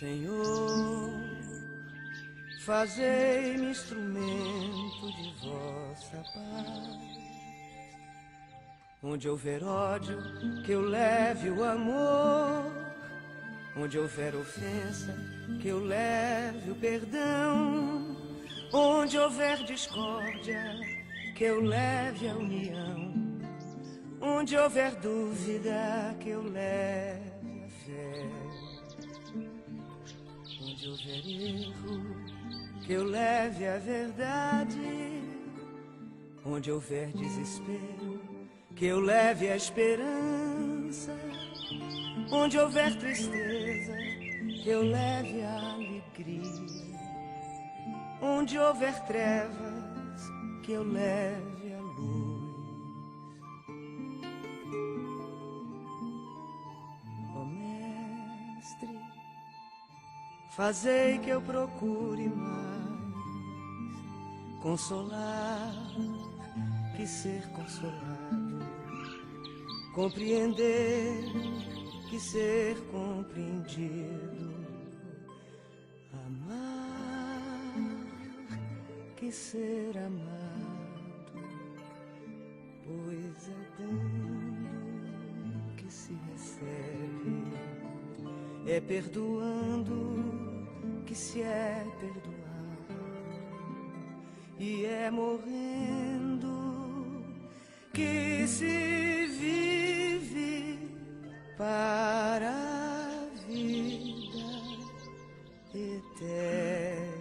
Senhor, fazei-me instrumento de vossa paz. Onde houver ódio, que eu leve o amor. Onde houver ofensa, que eu leve o perdão. Onde houver discórdia, que eu leve a união. Onde houver dúvida, que eu leve a fé. Onde houver erro, que eu leve a verdade. Onde houver desespero, que eu leve a esperança. Onde houver tristeza, que eu leve a alegria. Onde houver trevas, que eu leve a luz. Ó Mestre, fazei que eu procure mais consolar que ser consolado, compreender que ser compreendido, amar que ser amado, pois é dando que se recebe, é perdoando que se é perdoado, e é morrendo que se vive para a vida eterna.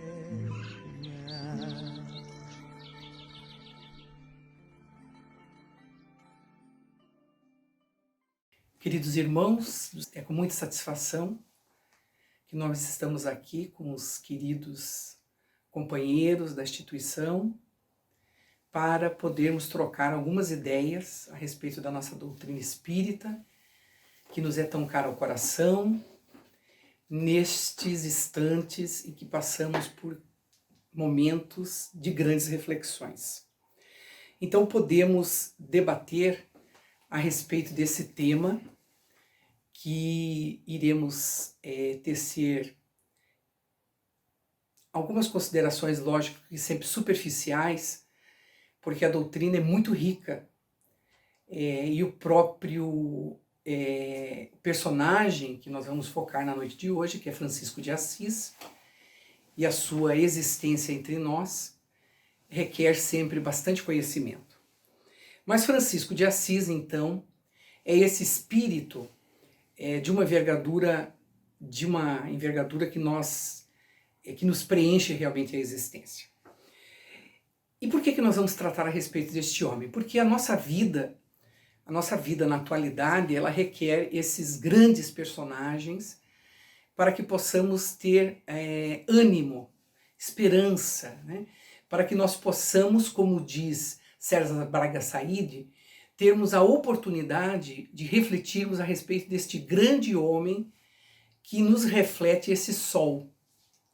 Queridos irmãos, é com muita satisfação que nós estamos aqui com os queridos companheiros da instituição para podermos trocar algumas ideias a respeito da nossa doutrina espírita, que nos é tão cara ao coração, nestes instantes em que passamos por momentos de grandes reflexões. Então podemos debater a respeito desse tema, que iremos tecer algumas considerações, lógico, que sempre superficiais, porque a doutrina é muito rica, e o próprio personagem que nós vamos focar na noite de hoje, que é Francisco de Assis, e a sua existência entre nós, requer sempre bastante conhecimento. Mas Francisco de Assis, então, é esse espírito de uma envergadura que nos preenche realmente a existência. E por que nós vamos tratar a respeito deste homem? Porque a nossa vida na atualidade, ela requer esses grandes personagens para que possamos ter ânimo, esperança, né? Para que nós possamos, como diz César Braga Said, termos a oportunidade de refletirmos a respeito deste grande homem que nos reflete esse sol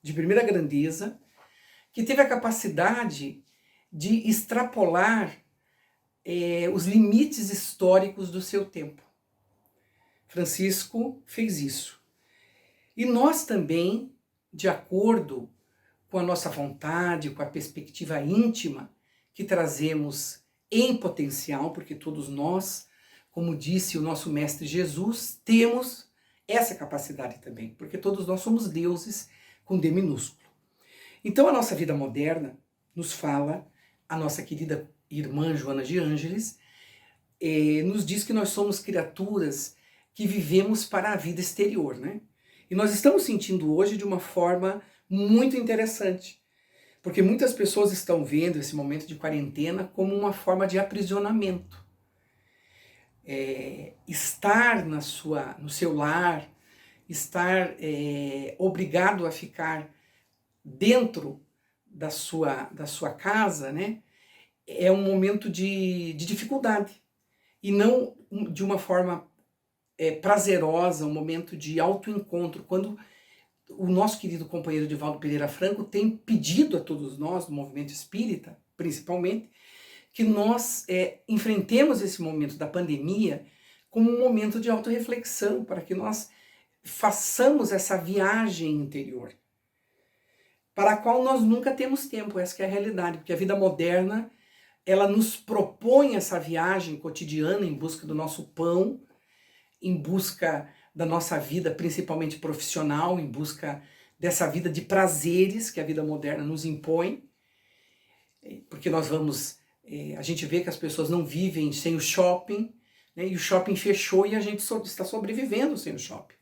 de primeira grandeza, que teve a capacidade de extrapolar os limites históricos do seu tempo. Francisco fez isso. E nós também, de acordo com a nossa vontade, com a perspectiva íntima que trazemos em potencial, porque todos nós, como disse o nosso Mestre Jesus, temos essa capacidade também, porque todos nós somos deuses com D minúsculo. Então a nossa vida moderna nos fala, a nossa querida irmã Joana de Ângeles, nos diz que nós somos criaturas que vivemos para a vida exterior, né? E nós estamos sentindo hoje de uma forma muito interessante, porque muitas pessoas estão vendo esse momento de quarentena como uma forma de aprisionamento. Estar no seu lar, estar obrigado a ficar dentro da sua casa, né? É um momento de dificuldade, e não de uma forma prazerosa, um momento de autoencontro, quando o nosso querido companheiro Divaldo Pereira Franco tem pedido a todos nós, do movimento espírita, principalmente, que nós enfrentemos esse momento da pandemia como um momento de autorreflexão, para que nós façamos essa viagem interior, para a qual nós nunca temos tempo, essa que é a realidade, porque a vida moderna, ela nos propõe essa viagem cotidiana em busca do nosso pão, em busca da nossa vida, principalmente profissional, em busca dessa vida de prazeres que a vida moderna nos impõe, porque nós vamos, a gente vê que as pessoas não vivem sem o shopping, né, e o shopping fechou e a gente está sobrevivendo sem o shopping.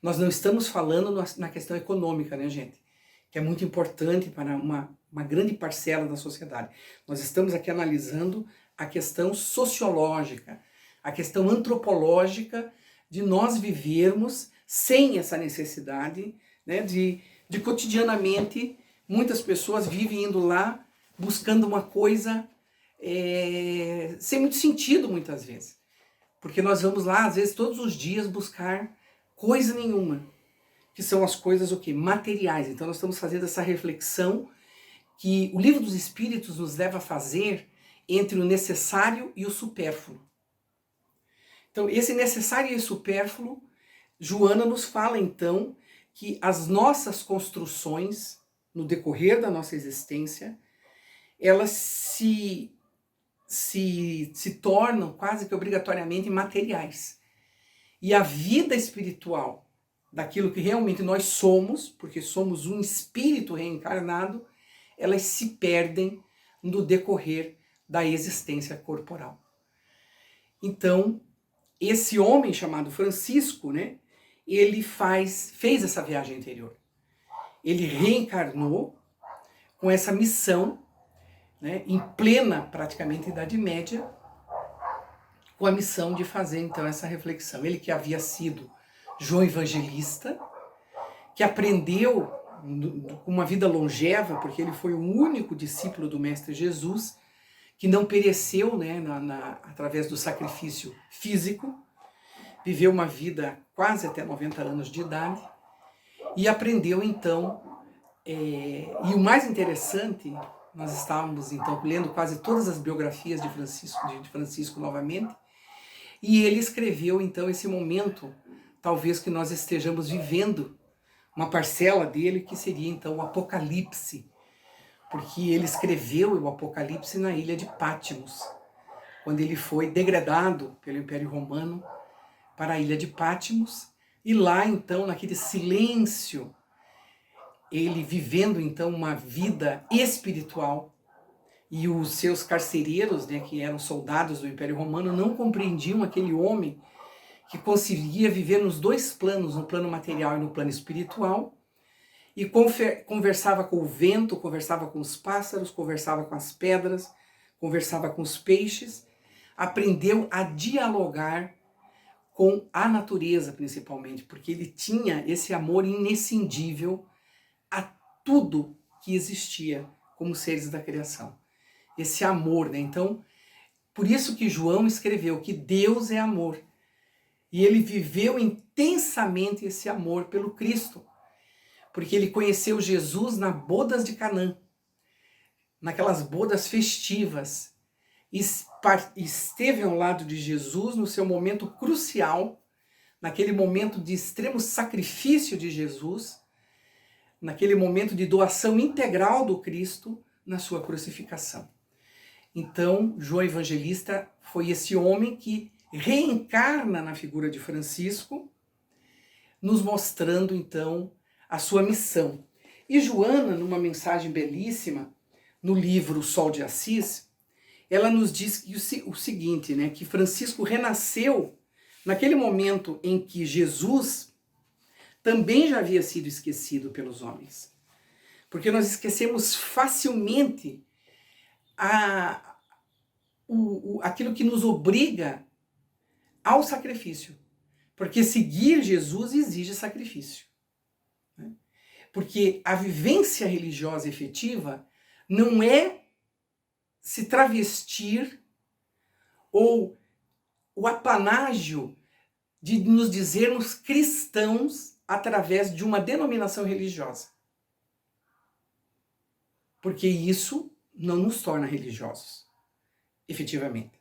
Nós não estamos falando na questão econômica, né, gente? Que é muito importante para uma grande parcela da sociedade. Nós estamos aqui analisando a questão sociológica, a questão antropológica de nós vivermos sem essa necessidade, né, de cotidianamente, muitas pessoas vivem indo lá buscando uma coisa sem muito sentido muitas vezes. Porque nós vamos lá, às vezes, todos os dias buscar coisa nenhuma, que são as coisas o quê? Materiais. Então nós estamos fazendo essa reflexão que o Livro dos Espíritos nos leva a fazer entre o necessário e o supérfluo. Então esse necessário e supérfluo, Joana nos fala então que as nossas construções, no decorrer da nossa existência, elas se tornam quase que obrigatoriamente materiais. E a vida espiritual, daquilo que realmente nós somos, porque somos um espírito reencarnado, elas se perdem no decorrer da existência corporal. Então, esse homem chamado Francisco, né, ele fez essa viagem interior. Ele reencarnou com essa missão, né, em plena, praticamente, Idade Média, com a missão de fazer, então, essa reflexão. Ele que havia sido João Evangelista, que aprendeu com uma vida longeva, porque ele foi o único discípulo do Mestre Jesus, que não pereceu, né, através do sacrifício físico, viveu uma vida quase até 90 anos de idade, e aprendeu então, e o mais interessante, nós estávamos então lendo quase todas as biografias de Francisco novamente, e ele escreveu então esse momento, talvez que nós estejamos vivendo, uma parcela dele que seria então o Apocalipse, porque ele escreveu o Apocalipse na ilha de Patmos, quando ele foi degradado pelo Império Romano para a ilha de Patmos, e lá então, naquele silêncio, ele vivendo então uma vida espiritual, e os seus carcereiros, né, que eram soldados do Império Romano, não compreendiam aquele homem que conseguia viver nos dois planos, no plano material e no plano espiritual, e conversava com o vento, conversava com os pássaros, conversava com as pedras, conversava com os peixes, aprendeu a dialogar com a natureza principalmente, porque ele tinha esse amor inescindível a tudo que existia como seres da criação. Esse amor, né? Então, por isso que João escreveu que Deus é amor. E ele viveu intensamente esse amor pelo Cristo, porque ele conheceu Jesus nas bodas de Canaã, naquelas bodas festivas, e esteve ao lado de Jesus no seu momento crucial, naquele momento de extremo sacrifício de Jesus, naquele momento de doação integral do Cristo na sua crucificação. Então, João Evangelista foi esse homem que reencarna na figura de Francisco, nos mostrando então a sua missão. E Joana, numa mensagem belíssima, no livro Sol de Assis, ela nos diz o seguinte, né, que Francisco renasceu naquele momento em que Jesus também já havia sido esquecido pelos homens. Porque nós esquecemos facilmente aquilo que nos obriga ao sacrifício. Porque seguir Jesus exige sacrifício. Né? Porque a vivência religiosa efetiva não é se travestir ou o apanágio de nos dizermos cristãos através de uma denominação religiosa. Porque isso não nos torna religiosos, efetivamente.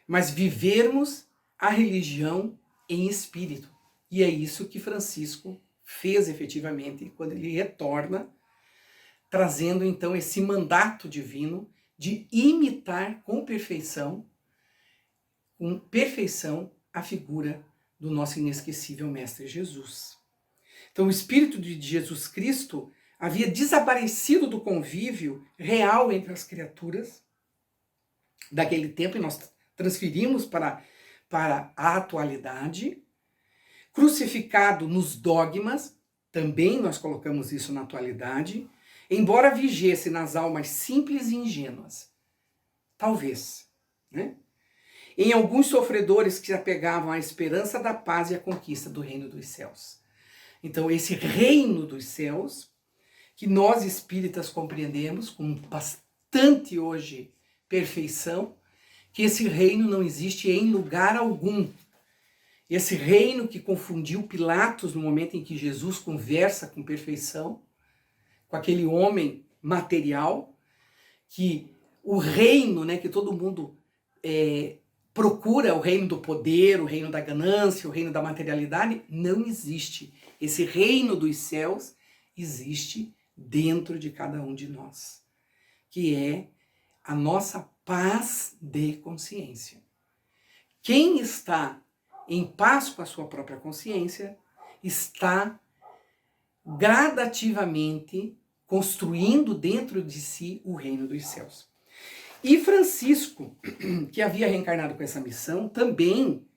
Mas vivermos a religião em espírito. E é isso que Francisco fez efetivamente quando ele retorna, trazendo então esse mandato divino de imitar com perfeição a figura do nosso inesquecível Mestre Jesus. Então o Espírito de Jesus Cristo havia desaparecido do convívio real entre as criaturas daquele tempo, e nós transferimos para a atualidade, crucificado nos dogmas, também nós colocamos isso na atualidade, embora vigesse nas almas simples e ingênuas. Talvez, né? Em alguns sofredores que se apegavam à esperança da paz e à conquista do reino dos céus. Então, esse reino dos céus, que nós espíritas compreendemos com bastante hoje perfeição, que esse reino não existe em lugar algum. Esse reino que confundiu Pilatos no momento em que Jesus conversa com perfeição, com aquele homem material, que o reino, né, que todo mundo procura, o reino do poder, o reino da ganância, o reino da materialidade, não existe. Esse reino dos céus existe dentro de cada um de nós, que é a nossa paz de consciência. Quem está em paz com a sua própria consciência está gradativamente construindo dentro de si o reino dos céus. E Francisco, que havia reencarnado com essa missão, também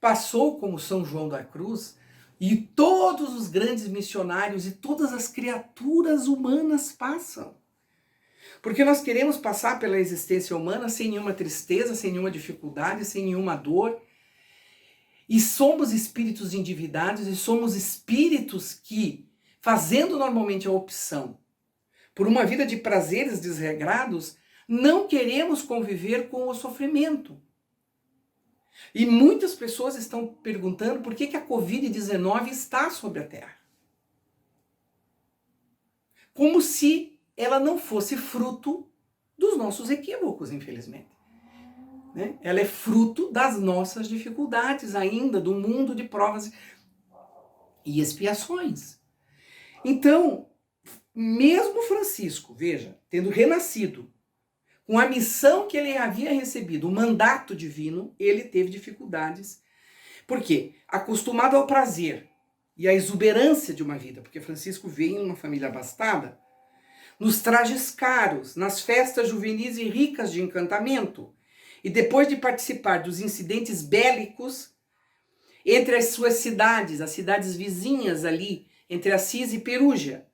passou como São João da Cruz, e todos os grandes missionários e todas as criaturas humanas passam. Porque nós queremos passar pela existência humana sem nenhuma tristeza, sem nenhuma dificuldade, sem nenhuma dor. E somos espíritos endividados e somos espíritos que, fazendo normalmente a opção por uma vida de prazeres desregrados, não queremos conviver com o sofrimento. E muitas pessoas estão perguntando por que a Covid-19 está sobre a Terra. Como se ela não fosse fruto dos nossos equívocos, infelizmente. Né? Ela é fruto das nossas dificuldades ainda, do mundo de provas e expiações. Então, mesmo Francisco, veja, tendo renascido, com a missão que ele havia recebido, o mandato divino, ele teve dificuldades. Por quê? Acostumado ao prazer e à exuberância de uma vida, porque Francisco veio em uma família abastada, nos trajes caros, nas festas juvenis e ricas de encantamento, e depois de participar dos incidentes bélicos entre as suas cidades, as cidades vizinhas ali, entre Assis e Perugia,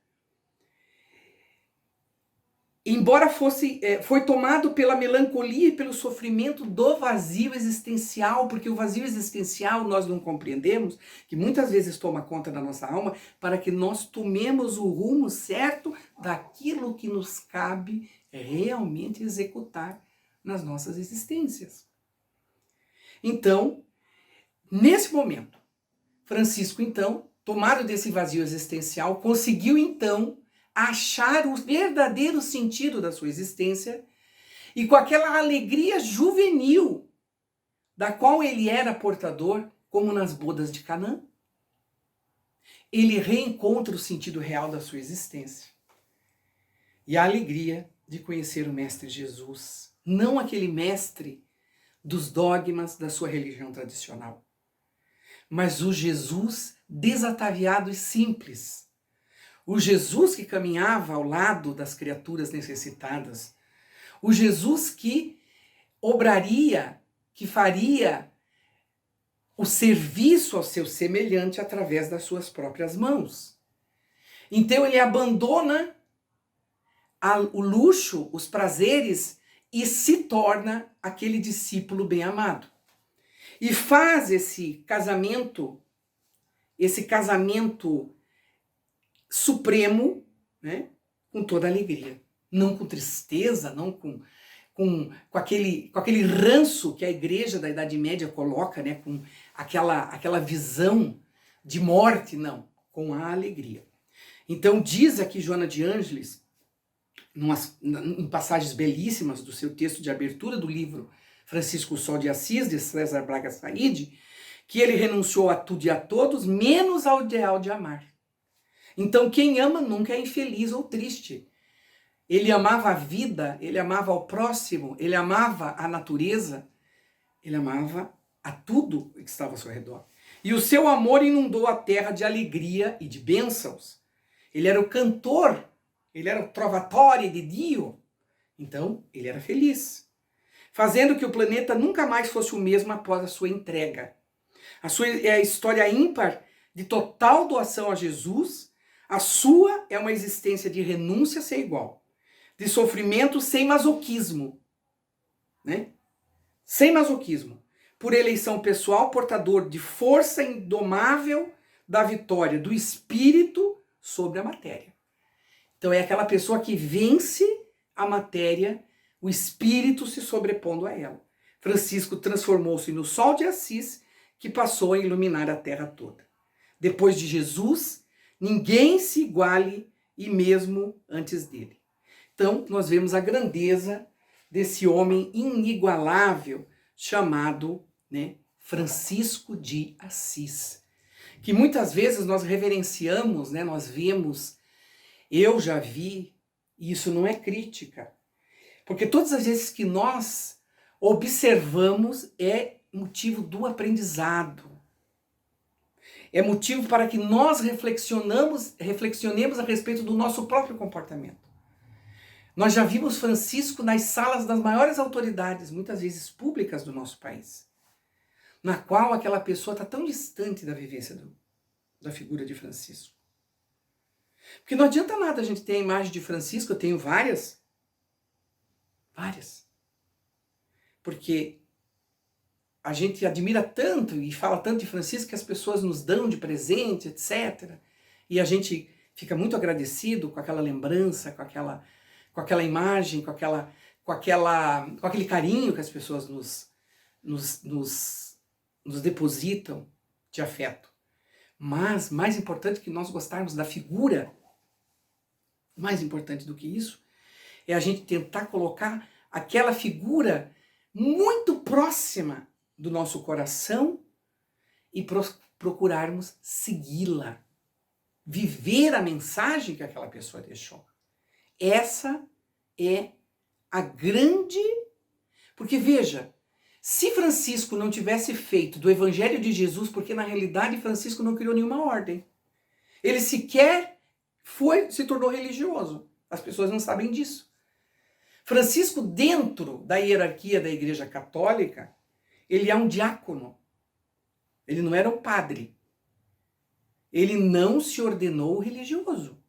embora foi tomado pela melancolia e pelo sofrimento do vazio existencial, porque o vazio existencial nós não compreendemos, que muitas vezes toma conta da nossa alma, para que nós tomemos o rumo certo daquilo que nos cabe realmente executar nas nossas existências. Então, nesse momento, Francisco, então, tomado desse vazio existencial, conseguiu, então, achar o verdadeiro sentido da sua existência e com aquela alegria juvenil da qual ele era portador, como nas bodas de Canaã, ele reencontra o sentido real da sua existência e a alegria de conhecer o Mestre Jesus, não aquele mestre dos dogmas da sua religião tradicional, mas o Jesus desataviado e simples, o Jesus que caminhava ao lado das criaturas necessitadas, o Jesus que obraria, que faria o serviço ao seu semelhante através das suas próprias mãos. Então ele abandona o luxo, os prazeres e se torna aquele discípulo bem-amado. E faz esse casamento supremo, né, com toda alegria, não com tristeza, não com aquele ranço que a igreja da Idade Média coloca, né, com aquela visão de morte, não, com a alegria. Então diz aqui Joana de Ângeles, em passagens belíssimas do seu texto de abertura do livro Francisco Sol de Assis, de César Braga Said, que ele renunciou a tudo e a todos, menos ao ideal de amar. Então quem ama nunca é infeliz ou triste. Ele amava a vida, ele amava ao próximo, ele amava a natureza, ele amava a tudo que estava ao seu redor. E o seu amor inundou a terra de alegria e de bênçãos. Ele era o cantor, ele era o trovatore de Dio. Então, ele era feliz, fazendo que o planeta nunca mais fosse o mesmo após a sua entrega. É a história ímpar de total doação a Jesus. A sua é uma existência de renúncia sem igual, de sofrimento sem masoquismo, né? Sem masoquismo, por eleição pessoal, portador de força indomável da vitória do espírito sobre a matéria. Então é aquela pessoa que vence a matéria, o espírito se sobrepondo a ela. Francisco transformou-se no sol de Assis, que passou a iluminar a terra toda. Depois de Jesus, ninguém se iguale, e mesmo antes dele. Então, nós vemos a grandeza desse homem inigualável chamado, né, Francisco de Assis, que muitas vezes nós reverenciamos, né, nós vemos, eu já vi, e isso não é crítica, porque todas as vezes que nós observamos é motivo do aprendizado, é motivo para que nós reflexionemos a respeito do nosso próprio comportamento. Nós já vimos Francisco nas salas das maiores autoridades, muitas vezes públicas do nosso país, na qual aquela pessoa está tão distante da vivência da figura de Francisco. Porque não adianta nada a gente ter a imagem de Francisco, eu tenho várias, porque a gente admira tanto e fala tanto de Francisco que as pessoas nos dão de presente, etc. E a gente fica muito agradecido com aquela lembrança, com aquela imagem, com aquele carinho que as pessoas nos depositam de afeto. Mas, mais importante que nós gostarmos da figura, mais importante do que isso, é a gente tentar colocar aquela figura muito próxima do nosso coração e procurarmos segui-la, viver a mensagem que aquela pessoa deixou. Essa é a grande... Porque veja, se Francisco não tivesse feito do Evangelho de Jesus, porque na realidade Francisco não criou nenhuma ordem, ele sequer se tornou religioso. As pessoas não sabem disso. Francisco, dentro da hierarquia da Igreja Católica, ele é um diácono. Ele não era um padre. Ele não se ordenou religioso.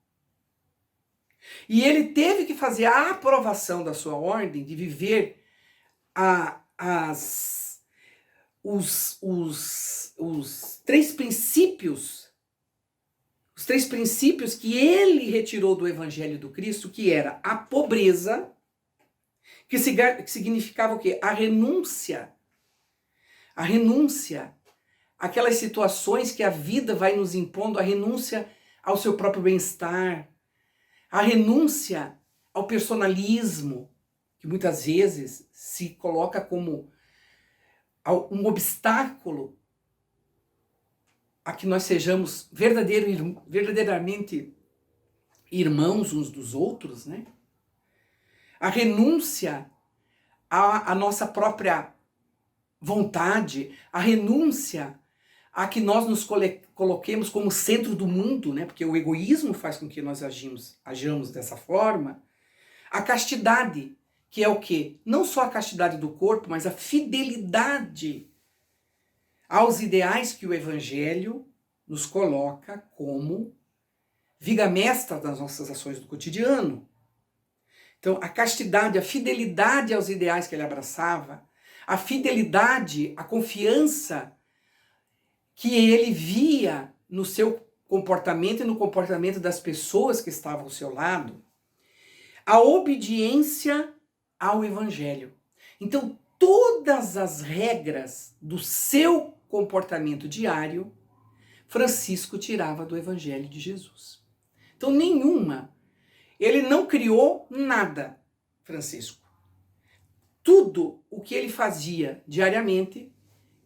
E ele teve que fazer a aprovação da sua ordem de viver os três princípios, que ele retirou do Evangelho do Cristo, que era a pobreza, que significava o quê? A renúncia, aquelas situações que a vida vai nos impondo, a renúncia ao seu próprio bem-estar, a renúncia ao personalismo, que muitas vezes se coloca como um obstáculo a que nós sejamos verdadeiramente irmãos uns dos outros, né? A renúncia à nossa própria vontade, a renúncia a que nós nos coloquemos como centro do mundo, né? Porque o egoísmo faz com que nós ajamos dessa forma. A castidade, que é o quê? Não só a castidade do corpo, mas a fidelidade aos ideais que o Evangelho nos coloca como viga mestra das nossas ações do cotidiano. Então, a castidade, a fidelidade aos ideais que ele abraçava, a fidelidade, a confiança que ele via no seu comportamento e no comportamento das pessoas que estavam ao seu lado, a obediência ao Evangelho. Então, todas as regras do seu comportamento diário, Francisco tirava do Evangelho de Jesus. Então, nenhuma. Ele não criou nada, Francisco. Tudo o que ele fazia diariamente,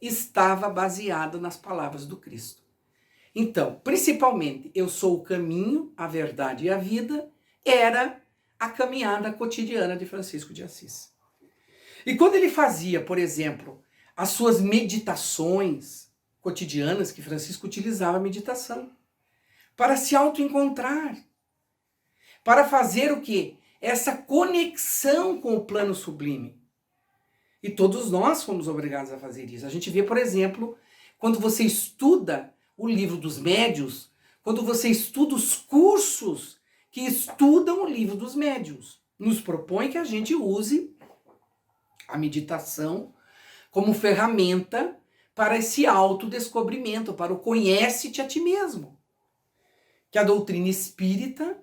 estava baseada nas palavras do Cristo. Então, principalmente, eu sou o caminho, a verdade e a vida, era a caminhada cotidiana de Francisco de Assis. E quando ele fazia, por exemplo, as suas meditações cotidianas, que Francisco utilizava a meditação, para se autoencontrar, para fazer o quê? Essa conexão com o plano sublime. E todos nós fomos obrigados a fazer isso. A gente vê, por exemplo, quando você estuda o livro dos médiuns, quando você estuda os cursos que estudam o livro dos médiuns, nos propõe que a gente use a meditação como ferramenta para esse autodescobrimento, para o conhece-te a ti mesmo. Que a doutrina espírita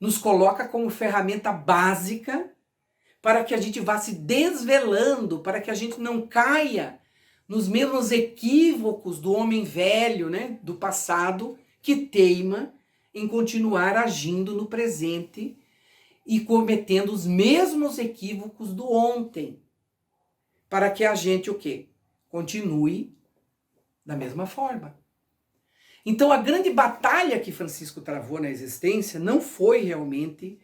nos coloca como ferramenta básica para que a gente vá se desvelando, para que a gente não caia nos mesmos equívocos do homem velho, né, do passado, que teima em continuar agindo no presente e cometendo os mesmos equívocos do ontem, para que a gente o quê? Continue da mesma forma. Então a grande batalha que Francisco travou na existência não foi realmente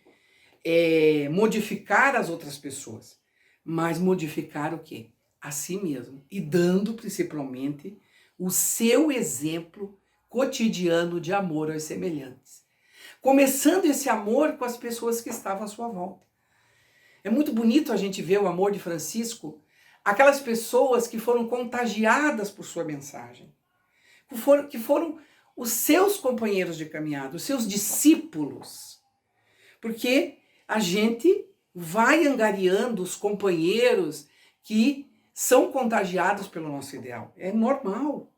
modificar as outras pessoas, mas modificar o quê? A si mesmo, e dando principalmente o seu exemplo cotidiano de amor aos semelhantes. Começando esse amor com as pessoas que estavam à sua volta. É muito bonito a gente ver o amor de Francisco, aquelas pessoas que foram contagiadas por sua mensagem, que foram os seus companheiros de caminhada, os seus discípulos. Porque a gente vai angariando os companheiros que são contagiados pelo nosso ideal. É normal.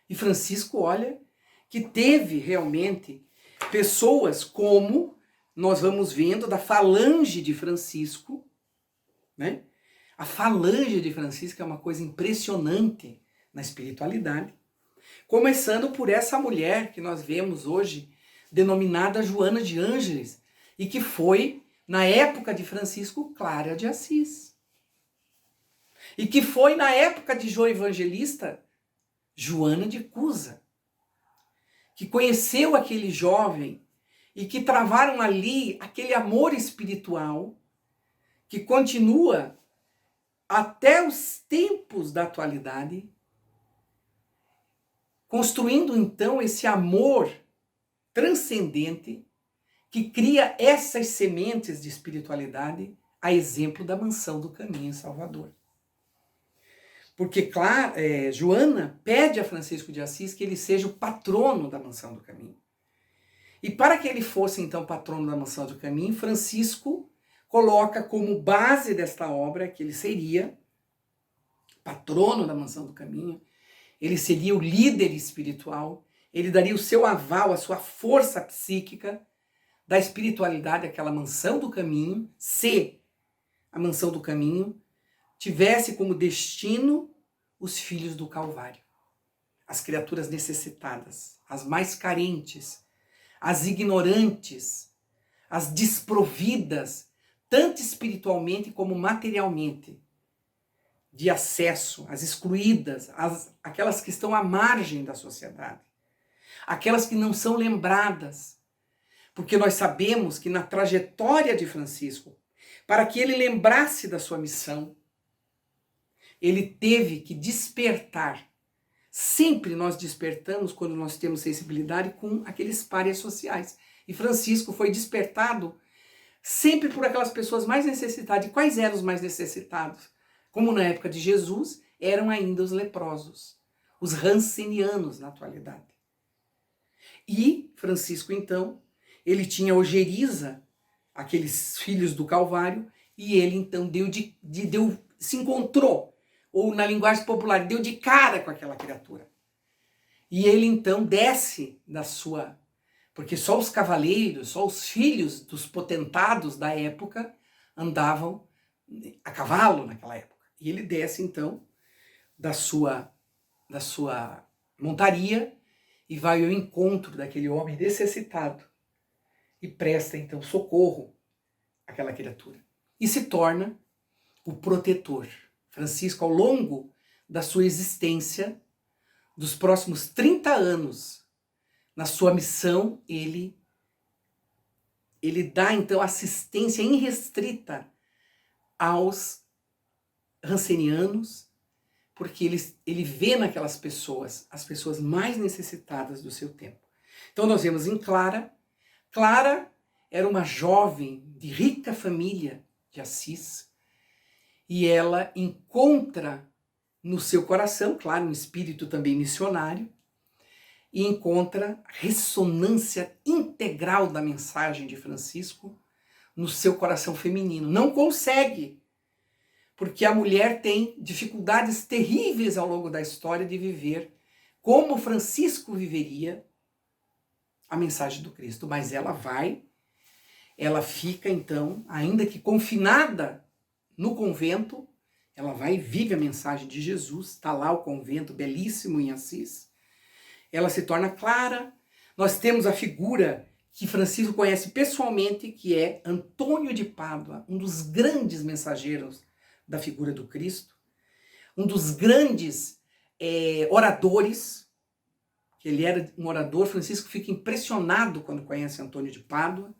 E Francisco, olha, que teve realmente pessoas como nós vamos vendo da falange de Francisco, né? A falange de Francisco é uma coisa impressionante na espiritualidade. Começando por essa mulher que nós vemos hoje, denominada Joana de Ângeles, e que foi, na época de Francisco, Clara de Assis. E que foi, na época de João Evangelista, Joana de Cusa, que conheceu aquele jovem e que travaram ali aquele amor espiritual que continua até os tempos da atualidade, construindo então esse amor transcendente que cria essas sementes de espiritualidade, a exemplo da Mansão do Caminho em Salvador. Porque Joana pede a Francisco de Assis que ele seja o patrono da Mansão do Caminho. E para que ele fosse então patrono da Mansão do Caminho, Francisco coloca como base desta obra que ele seria patrono da Mansão do Caminho, ele seria o líder espiritual, ele daria o seu aval, a sua força psíquica da espiritualidade, aquela Mansão do Caminho, se a Mansão do Caminho tivesse como destino os filhos do Calvário, as criaturas necessitadas, as mais carentes, as ignorantes, as desprovidas, tanto espiritualmente como materialmente, de acesso, as excluídas, aquelas que estão à margem da sociedade, aquelas que não são lembradas, porque nós sabemos que na trajetória de Francisco, para que ele lembrasse da sua missão, ele teve que despertar. Sempre nós despertamos quando nós temos sensibilidade com aqueles pares sociais. E Francisco foi despertado sempre por aquelas pessoas mais necessitadas. E quais eram os mais necessitados? Como na época de Jesus, eram ainda os leprosos, os rancenianos na atualidade. E Francisco, então, ele tinha ojeriza, aqueles filhos do Calvário, e ele, então, se encontrou, ou na linguagem popular, deu de cara com aquela criatura. E ele, então, desce da sua... Porque só os cavaleiros, só os filhos dos potentados da época andavam a cavalo naquela época. E ele desce, então, da sua montaria e vai ao encontro daquele homem necessitado e presta, então, socorro àquela criatura. E se torna o protetor. Francisco, ao longo da sua existência, dos próximos 30 anos, na sua missão, ele dá então assistência irrestrita aos rancenianos, porque ele vê naquelas pessoas as pessoas mais necessitadas do seu tempo. Então nós vemos em Clara. Clara era uma jovem de rica família de Assis, e ela encontra no seu coração, claro, um espírito também missionário, e encontra ressonância integral da mensagem de Francisco no seu coração feminino. Não consegue, porque a mulher tem dificuldades terríveis ao longo da história de viver como Francisco viveria a mensagem do Cristo. Mas ela fica então, ainda que confinada no convento, ela vai e vive a mensagem de Jesus. Está lá o convento belíssimo em Assis. Ela se torna Clara. Nós temos a figura que Francisco conhece pessoalmente, que é Antônio de Pádua, um dos grandes mensageiros da figura do Cristo, um dos grandes oradores, que ele era um orador. Francisco fica impressionado quando conhece Antônio de Pádua,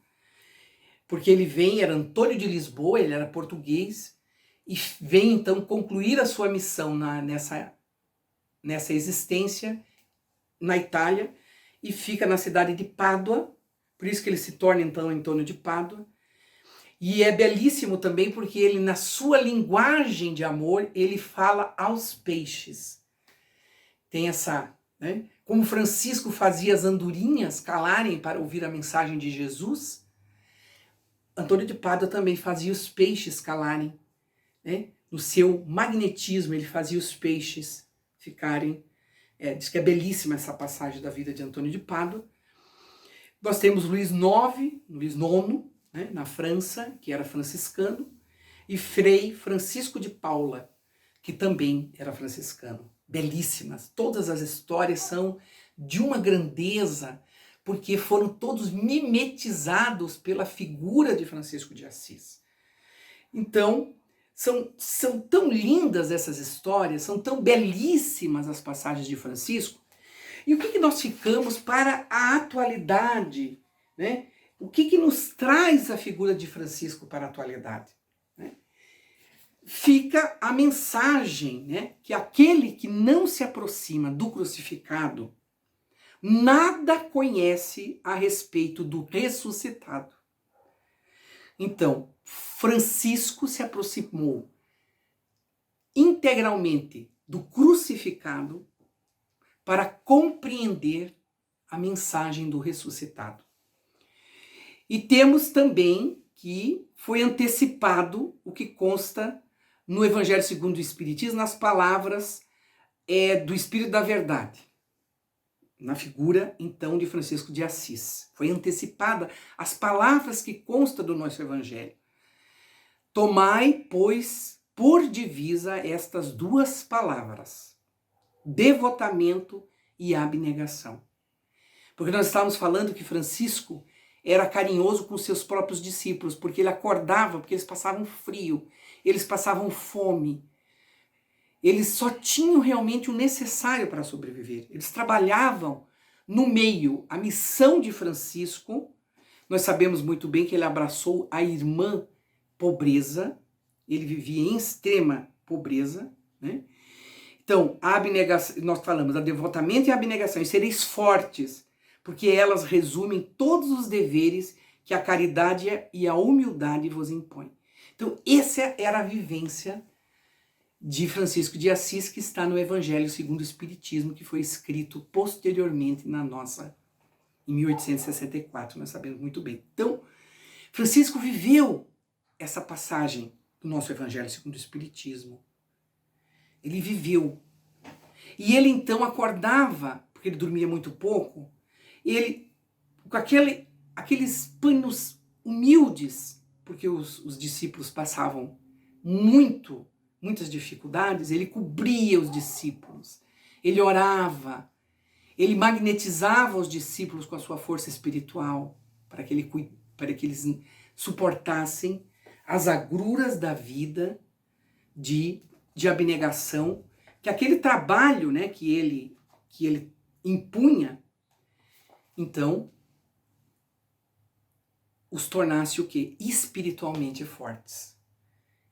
porque era Antônio de Lisboa, ele era português, e vem então concluir a sua missão nessa existência na Itália, e fica na cidade de Pádua, por isso que ele se torna então Antônio de Pádua. E é belíssimo também porque ele, na sua linguagem de amor, ele fala aos peixes. Tem essa, né? Como Francisco fazia as andorinhas calarem para ouvir a mensagem de Jesus, Antônio de Pádua também fazia os peixes calarem, né? No seu magnetismo, ele fazia os peixes ficarem. Diz que é belíssima essa passagem da vida de Antônio de Pádua. Nós temos Luís IX, né, na França, que era franciscano, e Frei Francisco de Paula, que também era franciscano. Belíssimas. Todas as histórias são de uma grandeza, porque foram todos mimetizados pela figura de Francisco de Assis. Então, são tão lindas essas histórias, são tão belíssimas as passagens de Francisco. E o que nós ficamos para a atualidade, né? O que nos traz a figura de Francisco para a atualidade? Né? Fica a mensagem, né? Que aquele que não se aproxima do crucificado nada conhece a respeito do ressuscitado. Então, Francisco se aproximou integralmente do crucificado para compreender a mensagem do ressuscitado. E temos também que foi antecipado o que consta no Evangelho segundo o Espiritismo, nas palavras do Espírito da Verdade, na figura, então, de Francisco de Assis. Foi antecipada as palavras que constam do nosso Evangelho. Tomai, pois, por divisa estas duas palavras, devotamento e abnegação. Porque nós estávamos falando que Francisco era carinhoso com seus próprios discípulos, porque ele acordava, porque eles passavam frio, eles passavam fome. Eles só tinham realmente o necessário para sobreviver. Eles trabalhavam no meio. A missão de Francisco, nós sabemos muito bem que ele abraçou a irmã pobreza, ele vivia em extrema pobreza, né? Então, a abnegação, nós falamos, a devotamento e a abnegação, e sereis fortes, porque elas resumem todos os deveres que a caridade e a humildade vos impõem. Então, essa era a vivência de Francisco de Assis, que está no Evangelho segundo o Espiritismo, que foi escrito posteriormente em 1864, nós sabemos muito bem. Então, Francisco viveu essa passagem do nosso Evangelho segundo o Espiritismo. Ele viveu. E ele então acordava, porque ele dormia muito pouco, ele com aqueles panos humildes, porque os discípulos passavam muitas dificuldades, ele cobria os discípulos, ele orava, ele magnetizava os discípulos com a sua força espiritual, para que eles suportassem as agruras da vida de abnegação que aquele trabalho, né, que ele impunha, então, os tornasse o quê? Espiritualmente fortes.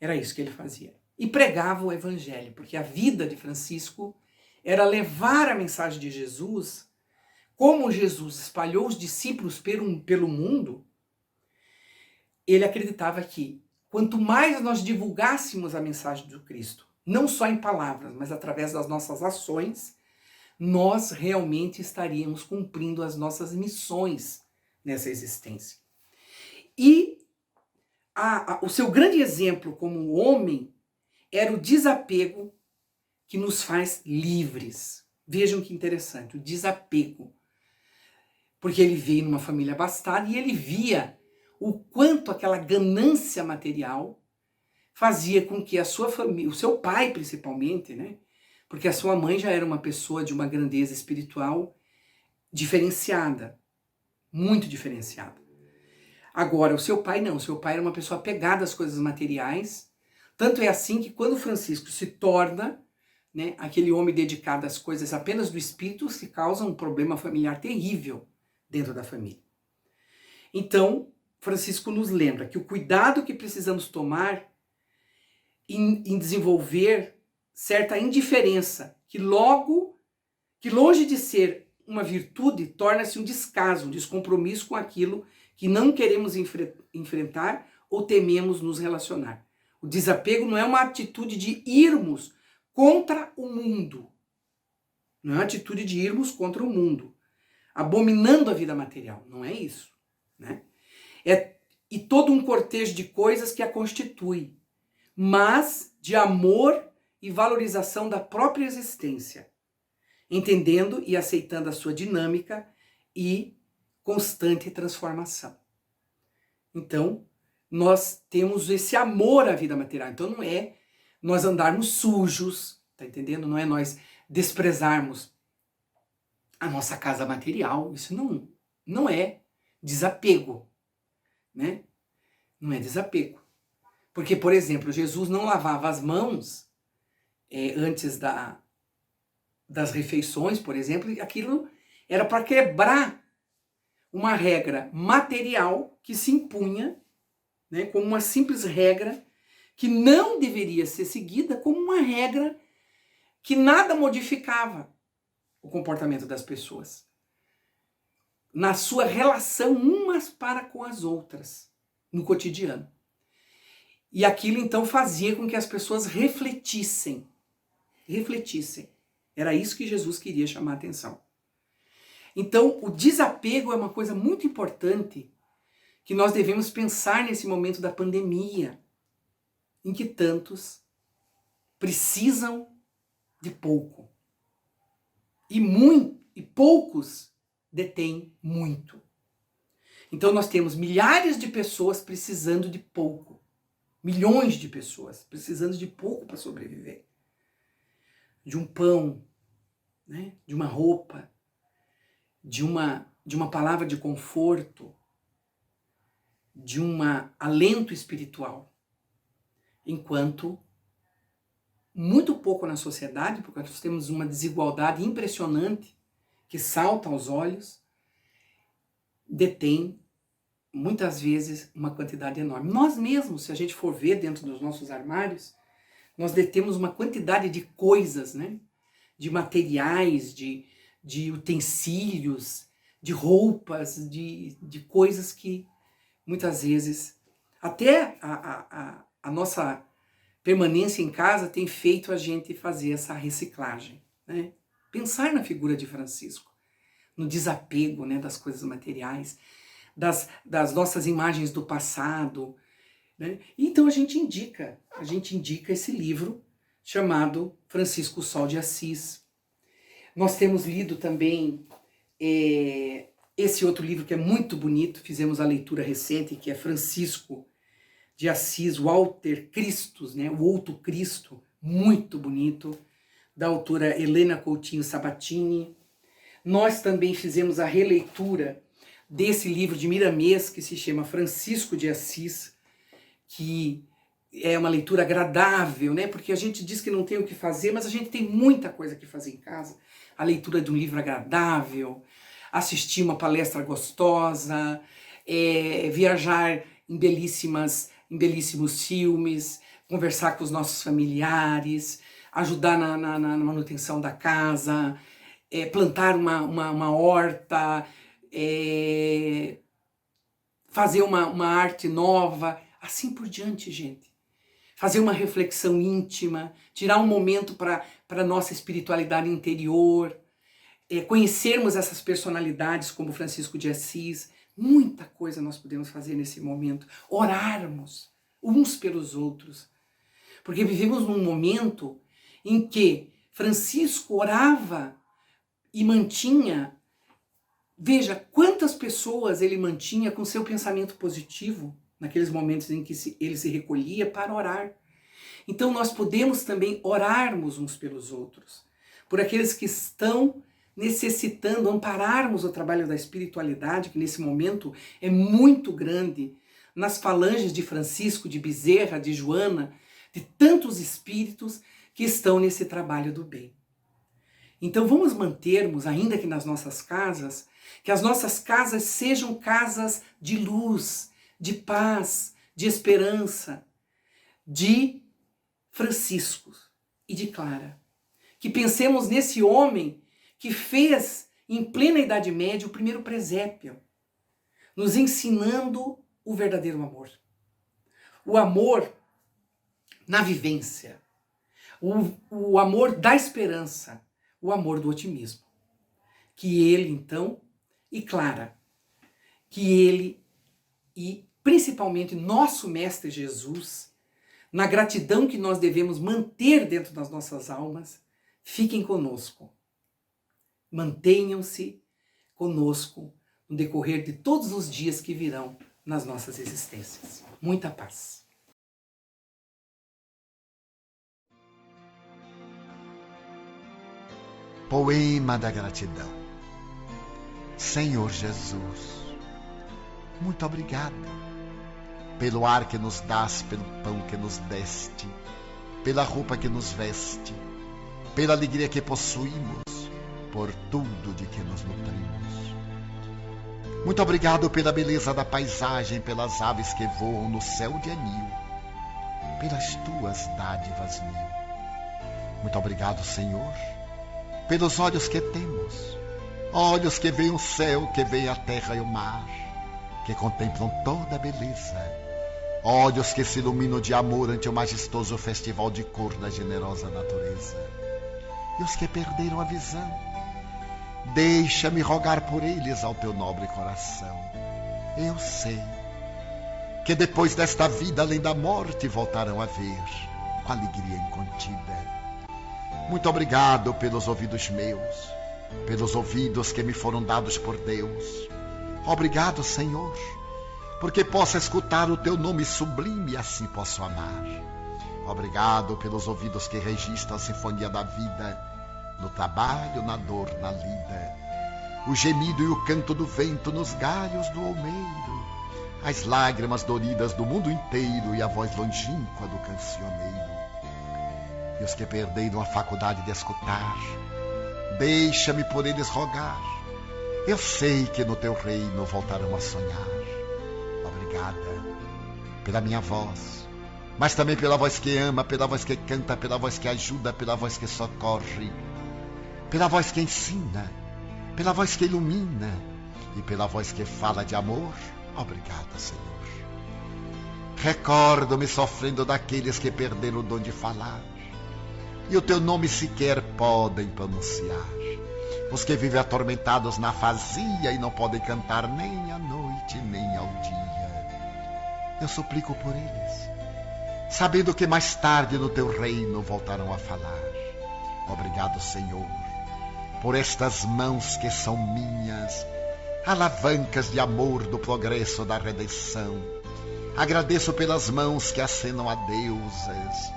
Era isso que ele fazia. E pregava o evangelho, porque a vida de Francisco era levar a mensagem de Jesus. Como Jesus espalhou os discípulos pelo mundo, ele acreditava que quanto mais nós divulgássemos a mensagem do Cristo, não só em palavras, mas através das nossas ações, nós realmente estaríamos cumprindo as nossas missões nessa existência. E o seu grande exemplo como homem era o desapego que nos faz livres. Vejam que interessante, o desapego. Porque ele veio numa família abastada e ele via o quanto aquela ganância material fazia com que a sua família, o seu pai principalmente, né? Porque a sua mãe já era uma pessoa de uma grandeza espiritual diferenciada, muito diferenciada. Agora, o seu pai não, o seu pai era uma pessoa apegada às coisas materiais, tanto é assim que quando Francisco se torna, né, aquele homem dedicado às coisas apenas do espírito, se causa um problema familiar terrível dentro da família. Então, Francisco nos lembra que o cuidado que precisamos tomar em desenvolver certa indiferença, que longe de ser uma virtude, torna-se um descaso, um descompromisso com aquilo que não queremos enfrentar ou tememos nos relacionar. O desapego não é uma atitude de irmos contra o mundo. Não é uma atitude de irmos contra o mundo, abominando a vida material. Não é isso, né? E todo um cortejo de coisas que a constitui, mas de amor e valorização da própria existência, entendendo e aceitando a sua dinâmica e constante transformação. Então, nós temos esse amor à vida material. Então, não é nós andarmos sujos, tá entendendo? Não é nós desprezarmos a nossa casa material. Isso não é desapego, né? Não é desapego. Porque, por exemplo, Jesus não lavava as mãos antes das refeições, por exemplo, e aquilo era para quebrar uma regra material que se impunha, né, como uma simples regra que não deveria ser seguida como uma regra que nada modificava o comportamento das pessoas na sua relação umas para com as outras no cotidiano. E aquilo então fazia com que as pessoas refletissem. Era isso que Jesus queria chamar a atenção. Então, o desapego é uma coisa muito importante que nós devemos pensar nesse momento da pandemia, em que tantos precisam de pouco. E poucos detêm muito. Então, nós temos milhares de pessoas precisando de pouco. Milhões de pessoas precisando de pouco para sobreviver. De um pão, né? De uma roupa, de uma palavra de conforto, de um alento espiritual. Enquanto muito pouco na sociedade, porque nós temos uma desigualdade impressionante que salta aos olhos, detém muitas vezes uma quantidade enorme. Nós mesmos, se a gente for ver dentro dos nossos armários, nós detemos uma quantidade de coisas, né? De materiais, de utensílios, de roupas, de coisas que muitas vezes, até a nossa permanência em casa tem feito a gente fazer essa reciclagem, né? Pensar na figura de Francisco, no desapego, né, das coisas materiais, das nossas imagens do passado, né? Então a gente indica esse livro chamado Francisco Sol de Assis. Nós temos lido também esse outro livro que é muito bonito, fizemos a leitura recente, que é Francisco de Assis, Walter Christus, né? O Outro Cristo, muito bonito, da autora Helena Coutinho Sabatini. Nós também fizemos a releitura desse livro de Miramês, que se chama Francisco de Assis, que é uma leitura agradável, né? Porque a gente diz que não tem o que fazer, mas a gente tem muita coisa que fazer em casa. A leitura de um livro agradável, assistir uma palestra gostosa, viajar em belíssimos filmes, conversar com os nossos familiares, ajudar na manutenção da casa, plantar uma horta, fazer uma arte nova, assim por diante, gente. Fazer uma reflexão íntima, tirar um momento para a nossa espiritualidade interior, conhecermos essas personalidades como Francisco de Assis. Muita coisa nós podemos fazer nesse momento. Orarmos uns pelos outros. Porque vivemos num momento em que Francisco orava e mantinha, veja quantas pessoas ele mantinha com seu pensamento positivo, naqueles momentos em que ele se recolhia para orar. Então nós podemos também orarmos uns pelos outros, por aqueles que estão necessitando, ampararmos o trabalho da espiritualidade, que nesse momento é muito grande, nas falanges de Francisco, de Bezerra, de Joana, de tantos espíritos que estão nesse trabalho do bem. Então vamos mantermos, ainda que nas nossas casas, que as nossas casas sejam casas de luz, de paz, de esperança, de Francisco e de Clara. Que pensemos nesse homem que fez, em plena Idade Média, o primeiro presépio, nos ensinando o verdadeiro amor. O amor na vivência, o amor da esperança, o amor do otimismo. Que ele, então, e Clara, que ele e principalmente nosso Mestre Jesus, na gratidão que nós devemos manter dentro das nossas almas, fiquem conosco. Mantenham-se conosco no decorrer de todos os dias que virão nas nossas existências. Muita paz. Poema da gratidão. Senhor Jesus, muito obrigado pelo ar que nos dás, pelo pão que nos deste, pela roupa que nos veste, pela alegria que possuímos, por tudo de que nos nutrimos. Muito obrigado pela beleza da paisagem, pelas aves que voam no céu de anil, pelas tuas dádivas mil. Muito obrigado, Senhor, pelos olhos que temos, olhos que veem o céu, que veem a terra e o mar, que contemplam toda a beleza, olhos que se iluminam de amor ante o majestoso festival de cor da generosa natureza. E os que perderam a visão, deixa-me rogar por eles ao teu nobre coração. Eu sei que depois desta vida, além da morte, voltarão a ver com alegria incontida. Muito obrigado pelos ouvidos meus, pelos ouvidos que me foram dados por Deus. Obrigado, Senhor, porque posso escutar o teu nome sublime e assim posso amar. Obrigado pelos ouvidos que registram a sinfonia da vida, no trabalho, na dor, na lida, o gemido e o canto do vento nos galhos do olmeiro, as lágrimas doridas do mundo inteiro e a voz longínqua do cancioneiro. E os que perderam a faculdade de escutar, deixa-me por eles rogar. Eu sei que no teu reino voltarão a sonhar. Obrigada pela minha voz, mas também pela voz que ama, pela voz que canta, pela voz que ajuda, pela voz que socorre, pela voz que ensina, pela voz que ilumina e pela voz que fala de amor. Obrigado, Senhor. Recordo-me sofrendo daqueles que perderam o dom de falar e o teu nome sequer podem pronunciar. Os que vivem atormentados na afasia e não podem cantar nem à noite nem ao dia. Eu suplico por eles, sabendo que mais tarde no teu reino voltarão a falar. Obrigado, Senhor, por estas mãos que são minhas, alavancas de amor do progresso da redenção. Agradeço pelas mãos que acenam a deusas,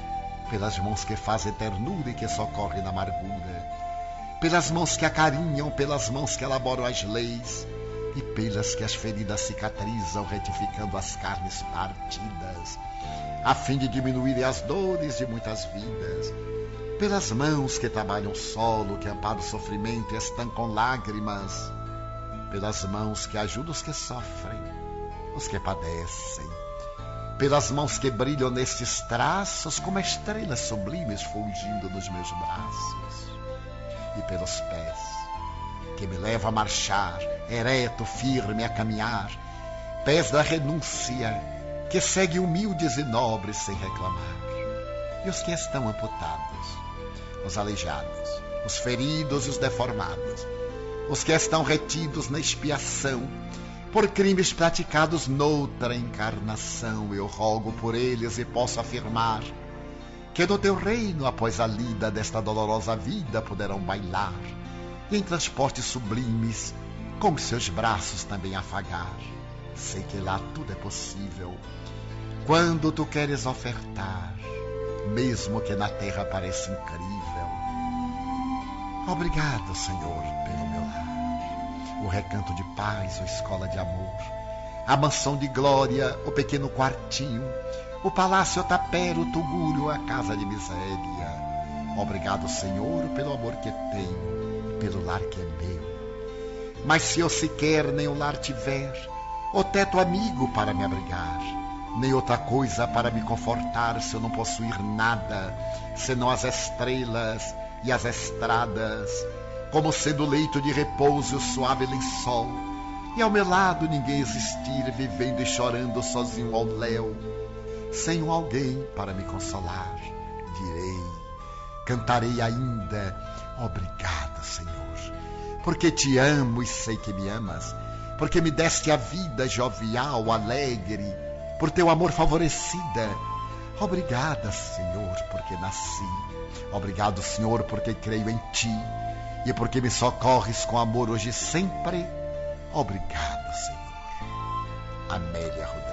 pelas mãos que fazem ternura e que socorrem na amargura, pelas mãos que acarinham, pelas mãos que elaboram as leis, e pelas que as feridas cicatrizam, retificando as carnes partidas, a fim de diminuírem as dores de muitas vidas, pelas mãos que trabalham o solo, que amparam o sofrimento e estancam lágrimas, pelas mãos que ajudam os que sofrem, os que padecem, pelas mãos que brilham nestes traços como estrelas sublimes fulgindo nos meus braços, e pelos pés que me levam a marchar, ereto, firme a caminhar, pés da renúncia que seguem humildes e nobres sem reclamar, e os que estão amputados, os aleijados, os feridos e os deformados, os que estão retidos na expiação por crimes praticados noutra encarnação. Eu rogo por eles e posso afirmar que no teu reino, após a lida desta dolorosa vida, poderão bailar e em transportes sublimes com seus braços também afagar. Sei que lá tudo é possível quando tu queres ofertar, mesmo que na terra pareça incrível. Obrigado, Senhor, pelo meu lar, o recanto de paz, a escola de amor, a mansão de glória, o pequeno quartinho, o palácio, o tapera, o tugúrio, a casa de miséria. Obrigado, Senhor, pelo amor que tenho, pelo lar que é meu. Mas se eu sequer nem o lar tiver, o teto amigo para me abrigar, nem outra coisa para me confortar, se eu não possuir nada, senão as estrelas e as estradas, como sendo leito de repouso e o suave lençol, e ao meu lado ninguém existir, vivendo e chorando sozinho ao léu, sem um alguém para me consolar, direi, cantarei ainda, obrigado, Senhor, porque te amo e sei que me amas, porque me deste a vida jovial, alegre, por teu amor favorecida. Obrigada, Senhor, porque nasci. Obrigado, Senhor, porque creio em ti e porque me socorres com amor hoje e sempre. Obrigado, Senhor. Amélia Rodrigues.